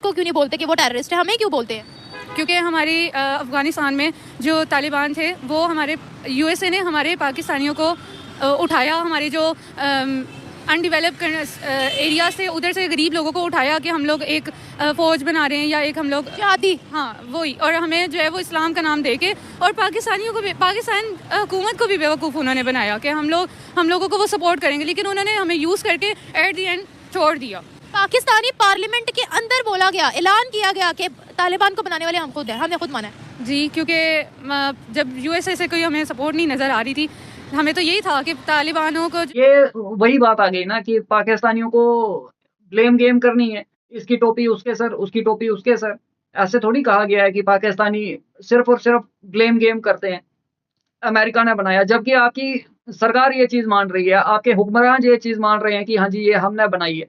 को क्यों नहीं बोलते कि वो टेररिस्ट है? हमें क्यों बोलते हैं? क्योंकि हमारी अफ़गानिस्तान में जो तालिबान थे, वो हमारे यूएसए ने हमारे पाकिस्तानियों को उठाया, हमारे जो अनडेवलप्ड एरिया से, उधर से गरीब लोगों को उठाया कि हम लोग एक फ़ौज बना रहे हैं या एक हम लोग शादी, हाँ वही, और हमें जो है वो इस्लाम का नाम देके और पाकिस्तानियों को भी, पाकिस्तान हुकूमत को भी बेवकूफ़ उन्होंने बनाया कि हम लोगों को वो सपोर्ट करेंगे, लेकिन उन्होंने हमें यूज़ करके एट दी एंड छोड़ दिया। पाकिस्तानी पार्लियामेंट के अंदर बोला गया, ऐलान किया गया कि तालिबान को बनाने वाले हम खुद हैं, हमने खुद माना है। जी, क्योंकि जब यूएसए से कोई हमें सपोर्ट नहीं नज़र आ रही थी, हमें तो यही था कि तालिबानों को, ये वही बात आ गई ना कि पाकिस्तानियों को ब्लेम गेम करनी है। इसकी टोपी उसके सर, उसकी टोपी उसके सर। ऐसे थोड़ी कहा गया है कि पाकिस्तानी सिर्फ और सिर्फ ब्लेम गेम करते हैं। अमेरिका ने बनाया, जबकि आपकी सरकार ये चीज मान रही है, आपके हुक्मरान ये चीज मान रहे हैं कि हाँ जी ये हमने बनाई है,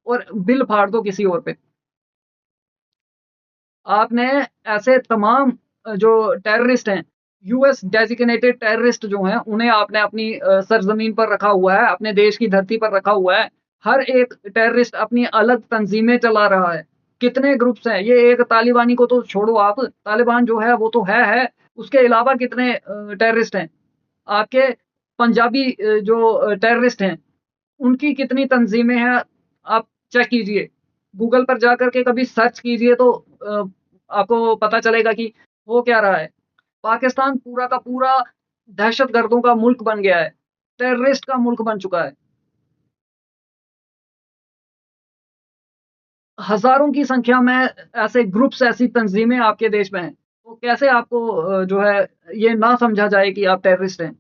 और बिल फाड़ दो किसी और पे। आपने ऐसे तमाम जो टेररिस्ट हैं यूएस डेजिग्नेटेड टेररिस्ट जो हैं उन्हें आपने अपनी सरजमीन पर रखा हुआ है, अपने देश की धरती पर रखा हुआ है। हर एक टेररिस्ट अपनी अलग तंजीमें चला रहा है। कितने ग्रुप्स हैं, ये एक तालिबानी को तो छोड़ो आप, तालिबान जो है वो तो है, उसके अलावा कितने टेररिस्ट हैं। आपके पंजाबी जो टेररिस्ट हैं, उनकी कितनी तंजीमें हैं, आप चेक कीजिए। गूगल पर जाकर के कभी सर्च कीजिए तो आपको पता चलेगा कि हो क्या रहा है। पाकिस्तान पूरा का पूरा दहशतगर्दों का मुल्क बन गया है, टेररिस्ट का मुल्क बन चुका है। हज़ारों की संख्या में ऐसे ग्रुप्स, ऐसी तंजीमें आपके देश में हैं। तो कैसे आपको जो है ये ना समझा जाए कि आप टेररिस्ट हैं?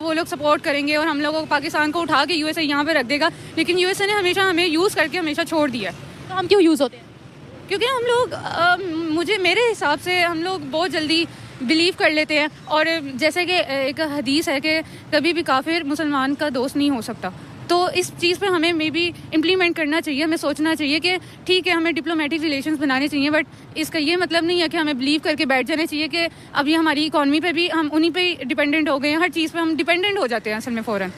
वो लोग सपोर्ट करेंगे और हम लोगों को, पाकिस्तान को उठा के यूएसए यहाँ पे रख देगा, लेकिन यूएसए ने हमेशा हमें यूज़ करके हमेशा छोड़ दिया। तो हम क्यों यूज़ होते हैं? क्योंकि हम लोग मेरे हिसाब से हम लोग बहुत जल्दी बिलीव कर लेते हैं। और जैसे कि एक हदीस है कि कभी भी काफिर मुसलमान का दोस्त नहीं हो सकता, तो इस चीज़ पे हमें मे बी इम्प्लीमेंट करना चाहिए। हमें सोचना चाहिए कि ठीक है, हमें डिप्लोमेटिक रिलेशंस बनाने चाहिए, बट इसका ये मतलब नहीं है कि हमें बिलीव करके बैठ जाना चाहिए कि अब ये हमारी इकॉनमी पे भी हम उन्हीं पे डिपेंडेंट हो गए हैं। हर चीज़ पे हम डिपेंडेंट हो जाते हैं असल में फ़ौरन।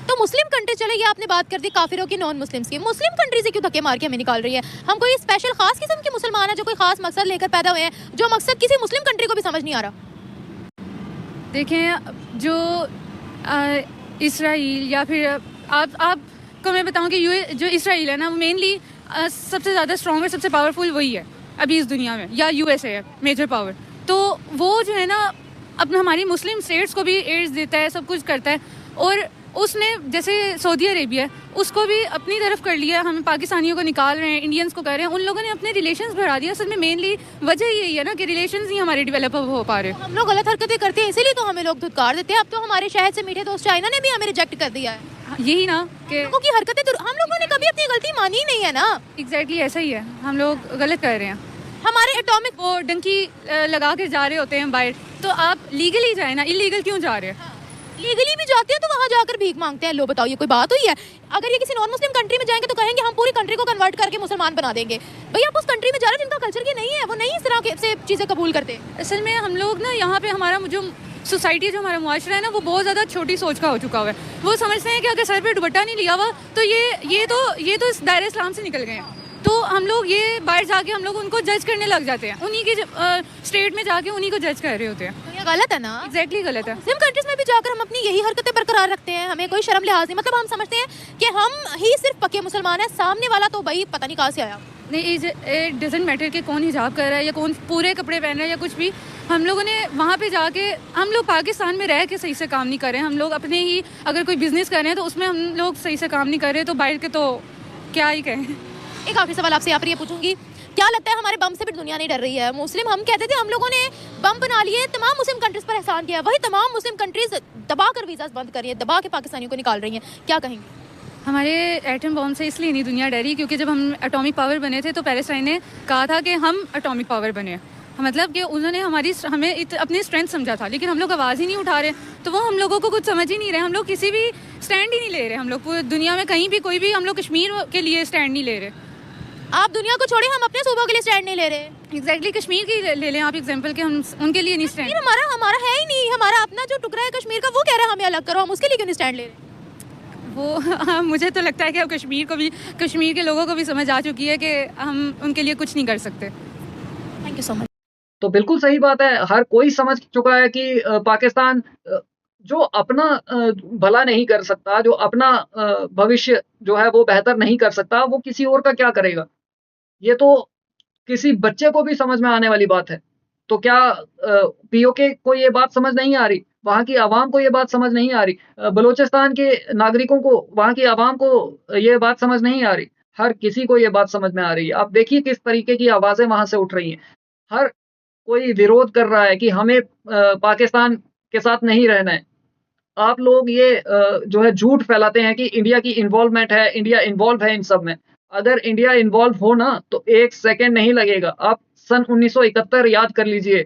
तो मुस्लिम कंट्री, चले ये आपने बात कर दी काफिरों की, नॉन मुस्लिम्स की, मुस्लिम कंट्री से क्यों धक्के मार के हमें निकाल रही है? हम कोई स्पेशल खास किस्म के मुसलमान है जो कोई खास मकसद लेकर पैदा हुए हैं, जो मकसद किसी मुस्लिम कंट्री को भी समझ नहीं आ रहा? देखें, जो इसराइल या फिर आपको मैं बताऊं कि जो इसराइल है ना, वो मेनली सबसे ज़्यादा स्ट्रॉन्ग और सबसे पावरफुल वही है अभी इस दुनिया में, या यूएसए है मेजर पावर। तो वो जो है ना अपना हमारी मुस्लिम स्टेट्स को भी एड्स देता है, सब कुछ करता है। और उसने जैसे सऊदी अरेबिया उसको भी अपनी तरफ कर लिया। हम पाकिस्तानियों को निकाल रहे हैं, इंडियंस को कर रहे हैं, उन लोगों ने अपने रिलेशंस बढ़ा दिया। असल में मेनली वजह यही है ना कि रिलेशंस ही हमारे डेवलप हो पा रहे। हम लोग गलत हरकतें करते हैं, इसीलिए तो हमें लोग धुतकार देते हैं। अब तो हमारे शहद से मीठे दोस्त चाइना ने भी हमें रिजेक्ट कर दिया है। यही ना कि लोगों की हरकतें तो हम लोगों ने कभी अपनी गलती मानी ही नहीं है ना। एग्जैक्टली ऐसा ही है, हम लोग गलत कर रहे हैं। हमारे एटॉमिक वो डंकी लगा के जा रहे होते हैं बाहर, तो आप लीगली जाए ना, इलीगल क्यों जा रहे हैं? लीगली भी जाते हैं तो वहाँ जाकर भीख मांगते हैं। लो बताओ, ये कोई बात हुई है? अगर ये किसी नॉन मुस्लिम कंट्री में जाएंगे तो कहेंगे हम पूरी कंट्री को कन्वर्ट करके मुसलमान बना देंगे। भाई आप उस कंट्री में जा रहे हैं जिनका कल्चर ये नहीं है, वो नहीं इस तरह से चीज़ें कबूल करते। असल में हम लोग ना यहाँ पे हमारा जो सोसाइटी, जो हमारा मुआशरा है ना, वो बहुत ज़्यादा छोटी सोच का हो चुका हुआ है। वो समझते हैं कि अगर सर पे दुपट्टा नहीं लिया हुआ तो ये तो इस दायरे इस्लाम से निकल गए हैं। तो हम लोग ये बाहर जाके हम लोग उनको जज करने लग जाते हैं, उन्हीं की स्टेट में जाके उन्हीं को जज कर रहे होते हैं। तो ये गलत है ना? एग्जैक्टली गलत है। मुस्लिम कंट्रीज में भी जाकर हम अपनी यही हरकतें बरकरार रखते हैं, हमें कोई शर्म लिहाज नहीं। मतलब हम समझते हैं कि हम ही सिर्फ पक्के मुसलमान हैं, सामने वाला तो भाई पता नहीं कहाँ से आया। नहीं, इट डजेंट मैटर कि कौन हिजाब कर रहा है या कौन पूरे कपड़े पहन रहा है या कुछ भी। हम लोगों ने वहाँ पे जाके, हम लोग पाकिस्तान में रह के सही से काम नहीं कर रहे हैं। हम लोग अपने ही अगर कोई बिजनेस कर रहे हैं तो उसमें हम लोग सही से काम नहीं कर रहे, तो बाहर के तो क्या ही कहें। एक आखिरी सवाल आपसे यहाँ पर ये पूछूंगी, क्या लगता है हमारे बम से भी दुनिया नहीं डर रही है? मुस्लिम हम कहते थे हम लोगों ने बम बना लिए, तमाम मुस्लिम कंट्रीज पर एहसान किया, वही तमाम मुस्लिम कंट्रीज दबा कर वीज़ा बंद कर रही है, दबा के पाकिस्तानियों को निकाल रही हैं। क्या कहेंगे? हमारे एटम बॉम्ब से इसलिए नहीं दुनिया डरी क्योंकि जब हम एटॉमिक पावर बने थे तो पैलेस्टाइन ने कहा था कि हम एटॉमिक पावर बने। मतलब कि उन्होंने हमें अपनी स्ट्रेंथ समझा था, लेकिन हम लोग आवाज़ ही नहीं उठा रहे, तो वो हम लोगों को कुछ समझ ही नहीं रहे। हम लोग किसी भी स्टैंड ही नहीं ले रहे। हम लोग पूरी दुनिया में कहीं भी कोई भी, हम लोग कश्मीर के लिए स्टैंड नहीं ले रहे। आप दुनिया को छोड़िए, हम अपने सूबों के लिए स्टैंड नहीं ले रहे। एग्जैक्टली कश्मीर की ले लें आप एग्जांपल, कि हम उनके लिए नहीं स्टैंड। हमारा है ही नहीं, हमारा अपना जो टुकड़ा है कश्मीर का, वो कह रहा है हमें अलग करो, हम उसके लिए क्यों नहीं स्टैंड ले रहे? वो मुझे तो लगता है कि अब कश्मीर के लोगों को भी समझ आ चुकी है कि हम उनके लिए कुछ नहीं कर सकते। Thank you so much. तो बिल्कुल सही बात है, हर कोई समझ चुका है कि पाकिस्तान जो अपना भला नहीं कर सकता, जो अपना भविष्य जो है वो बेहतर नहीं कर सकता, वो किसी और का क्या करेगा? ये तो किसी बच्चे को भी समझ में आने वाली बात है। तो क्या पीओके को ये बात समझ नहीं आ रही? वहाँ की आवाम को ये बात समझ नहीं आ रही? बलूचिस्तान के नागरिकों को, वहाँ की आवाम को ये बात समझ नहीं आ रही? हर किसी को ये बात समझ में आ रही है। आप देखिए किस तरीके की आवाज़ें वहाँ से उठ रही हैं। हर कोई विरोध कर रहा है कि हमें पाकिस्तान के साथ नहीं रहना है। आप लोग ये जो है झूठ फैलाते हैं कि इंडिया की इन्वॉल्वमेंट है, इंडिया इन्वॉल्व है इन सब में। अगर इंडिया इन्वॉल्व हो ना तो 1 सेकंड नहीं लगेगा। आप सन 1971 याद कर लीजिए,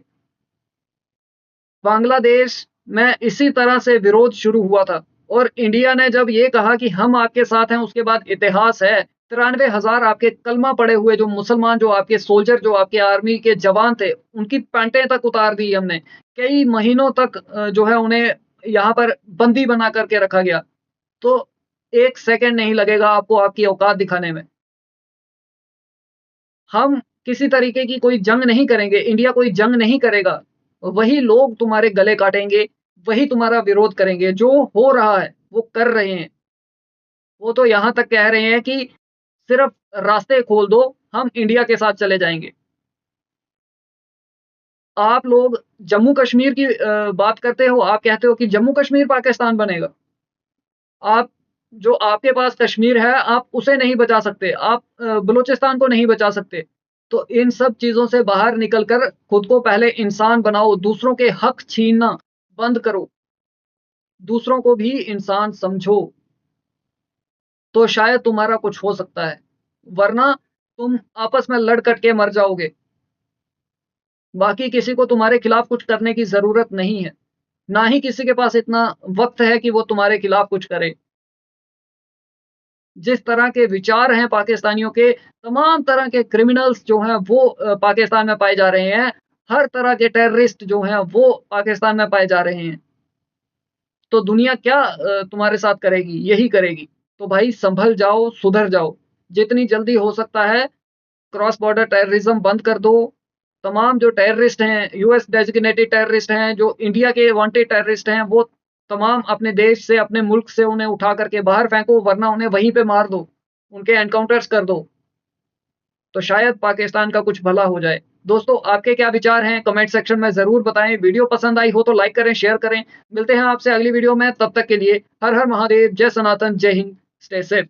बांग्लादेश में इसी तरह से विरोध शुरू हुआ था और इंडिया ने जब ये कहा कि हम आपके साथ हैं, उसके बाद इतिहास है 93,000 आपके कलमा पड़े हुए जो मुसलमान, जो आपके सोल्जर, जो आपके आर्मी के जवान थे, उनकी पैंटें तक उतार दी हमने। कई महीनों तक जो है उन्हें यहाँ पर बंदी बना करके रखा गया। तो 1 सेकंड नहीं लगेगा आपको आपकी औकात दिखाने में। हम किसी तरीके की कोई जंग नहीं करेंगे, इंडिया कोई जंग नहीं करेगा। वही लोग तुम्हारे गले काटेंगे, वही तुम्हारा विरोध करेंगे। जो हो रहा है वो कर रहे हैं। वो तो यहाँ तक कह रहे हैं कि सिर्फ रास्ते खोल दो, हम इंडिया के साथ चले जाएंगे। आप लोग जम्मू कश्मीर की बात करते हो, आप कहते हो कि जम्मू कश्मीर पाकिस्तान बनेगा। आप जो आपके पास कश्मीर है, आप उसे नहीं बचा सकते, आप बलूचिस्तान को नहीं बचा सकते। तो इन सब चीज़ों से बाहर निकलकर खुद को पहले इंसान बनाओ, दूसरों के हक छीनना बंद करो, दूसरों को भी इंसान समझो, तो शायद तुम्हारा कुछ हो सकता है, वरना तुम आपस में लड़ कट के मर जाओगे। बाकी किसी को तुम्हारे खिलाफ कुछ करने की ज़रूरत नहीं है, ना ही किसी के पास इतना वक़्त है कि वो तुम्हारे खिलाफ कुछ करे। जिस तरह के विचार हैं पाकिस्तानियों के, तमाम तरह के क्रिमिनल्स जो हैं वो पाकिस्तान में पाए जा रहे हैं। हर तरह के टेररिस्ट जो हैं वो पाकिस्तान में पाए जा रहे हैं। तो दुनिया क्या तुम्हारे साथ करेगी? यही करेगी। तो भाई संभल जाओ, सुधर जाओ। जितनी जल्दी हो सकता है क्रॉस बॉर्डर टेररिज्म बंद कर दो। तमाम जो टेररिस्ट हैं, यूएस डेजिग्नेटेड टेररिस्ट हैं, जो इंडिया के वांटेड टेररिस्ट हैं, वो तमाम अपने देश से, अपने मुल्क से उन्हें उठा करके बाहर फेंको, वरना उन्हें वहीं पे मार दो, उनके एनकाउंटर्स कर दो। तो शायद पाकिस्तान का कुछ भला हो जाए। दोस्तों, आपके क्या विचार हैं? कमेंट सेक्शन में ज़रूर बताएं। वीडियो पसंद आई हो तो लाइक करें, शेयर करें। मिलते हैं आपसे अगली वीडियो में, तब तक के लिए हर हर महादेव, जय सनातन, जय हिंद, स्टे सेफ।